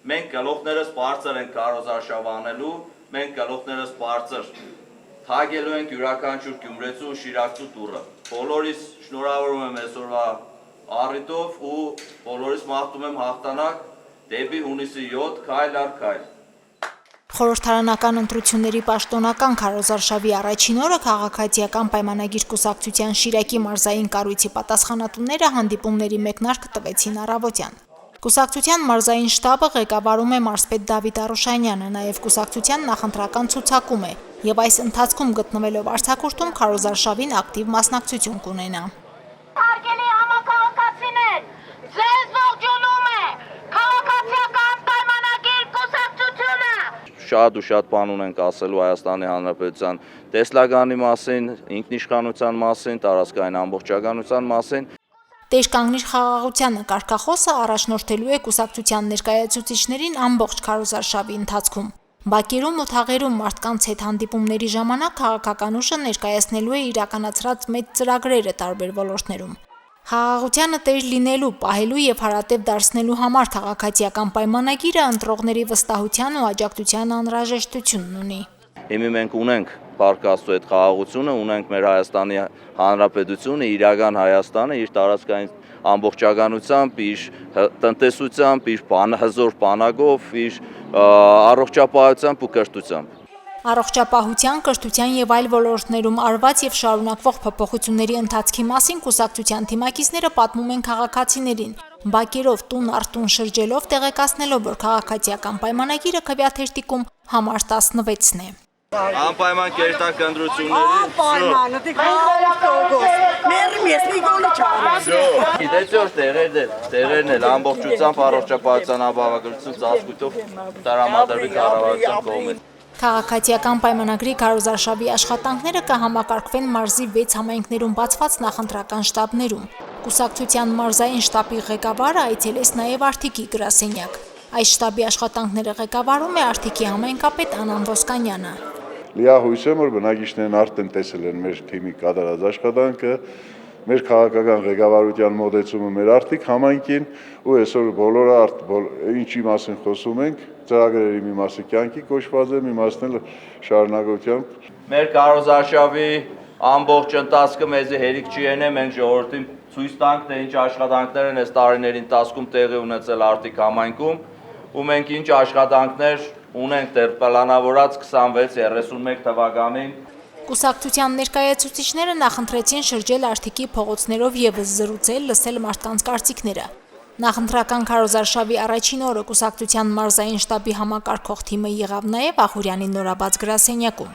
մենք գլուխներս բարձր ենք քարոզարշավը անելու, մենք գլուխներս բարձր թագելու ենք յուրաքանչյուր գյումրեցու ու շիրակցու տուրը։ Բոլորիս շնորհավորում եմ այսօրվա առիթով ու բոլորիս մաղթում եմ հաղթանակ դեպի հունիսի 7 քայլ առ քայլ։ Խորհրդարանական ընտրությունների պաշտոնական քարոզարշավի առաջին օրը քաղաքացիական պայմանագիր կուսակցության Շիրակի մարզային կառույցի պատասխանատուները հանդիպումների մեկնարկը տվեցին առավոտյան։ Կուսակցության մարզային շտաբը ղեկավարում է մարզպետ Դավիթ Արուշանյանը, նաև կուսակցության նախընտրական ցուցակում է եւ այս ընթացքում գտնվելով արձակուրդում քարոզարշավին ակտիվ մասնակցություն կունենա։ Հարգելի համակարգացիներ, ձեզ ողջունում է քաղաքացիական պայմանագիր կուսակցությունը։ Շատ ու շատ բան ունենք ասելու Հայաստանի Հանրապետության տեսլականի մասին, ինքնիշխանության մասին, տարածքային ամբողջականության մասին։ Տեր կանգնիր խաղաղությանը կարգախոսը առաջնորդելու է կուսակցության ներկայացուցիչներին ամբողջ քարոզարշավի ընթացքում։ Բակերում ու թաղերում մարդկանց հետ հանդիպումների ժամանակ քաղաքական ուժը ներկայացնելու է իրականացրած մեծ ծրագրերը տարբեր ոլորտներում։ Խաղաղությանը տեր լինելու, պահելու եւ հարատև դարձնելու համար քաղաքացիական պայմանագիրը ընտրողների վստահության ու աջակցության անհրաժեշտությունն ունի։ Հիմա մենք ունենք Փառք Աստծո այդ խաղաղությունը, ունենք մեր Հայաստանի Հանրապետությունը, իրական Հայաստանը իր տարածքային ամբողջականությամբ, իր տնտեսությամբ, իր հզոր բանակով, իր առողջապահությամբ ու կրթությամբ։ Առողջապահության, կրթության եւ այլ ոլորտներում արված եւ շարունակվող փոփոխությունների ընթացքի մասին կուսակցության թիմակիցները պատմում են քաղաքացիներին, բակերով տուն առ տուն շրջելով տեղեկացնելով, որ քաղաքացիական պայմանագիրը քվեաթերթիկում համար 16-ն է։ Անպայման կերտակ ընտրությունների։ Անպայման, դիք մերում ես մի գոլի չարում։ Գիտեք որ տեղերն էլ ամբողջությամբ առողջապահության ապահովագրություն ծածկույթով տրամադրվի կառավարության կողմից։ Քաղաքացիական պայմանագրի քարոզարշավի աշխատանքները կհամակարգվեն մարզի 6 համայնքներում բացված նախընտրական շտաբներում։ Կուսակցության մարզային շտաբի ղեկավարը այցելեց նաև Արթիկի գրասենյակ։ Այս շտաբի աշխատանքները ղեկավարում է Արթիկի համայնքապետ Անան Ոսկանյանը։ Լիահույս եմ, որ բնակիչներն արդեն տեսել են մեր թիմի կատարած աշխատանքը, մեր քաղաքական ղեկավարության մոտեցումը մեր Արթիկ համայնքին ու այսօր բոլորը ինչի մասին խոսում ենք, ծրագրերի մի մասը կյանքի կոչված է, մի մասն էլ շարունակությամբ։ Մեր քարոզարշավի ամբողջ ընթացքը մեզի հերիք չի ենե, մենք ժողովրդին ցույց տանք, թե ինչ աշխատանքներ են այս տարիների ընթացքում տեղի ունեցել Արթիկ համայնքում, ու մենք ինչ աշխատանքներ ունենք դեռ պլանավորած 26-31 թվականին։ Կուսակցության ներկայացուցիչները նախընտրեցին շրջել Արթիկի փողոցներով եւս զրուցել, լսել մարդկանց կարծիքները։ Նախընտրական քարոզարշավի առաջին օրը կուսակցության մարզային շտաբի համակարգող թիմը եղավ նաև Ախուրյանի նորաբաց գրասենյակում։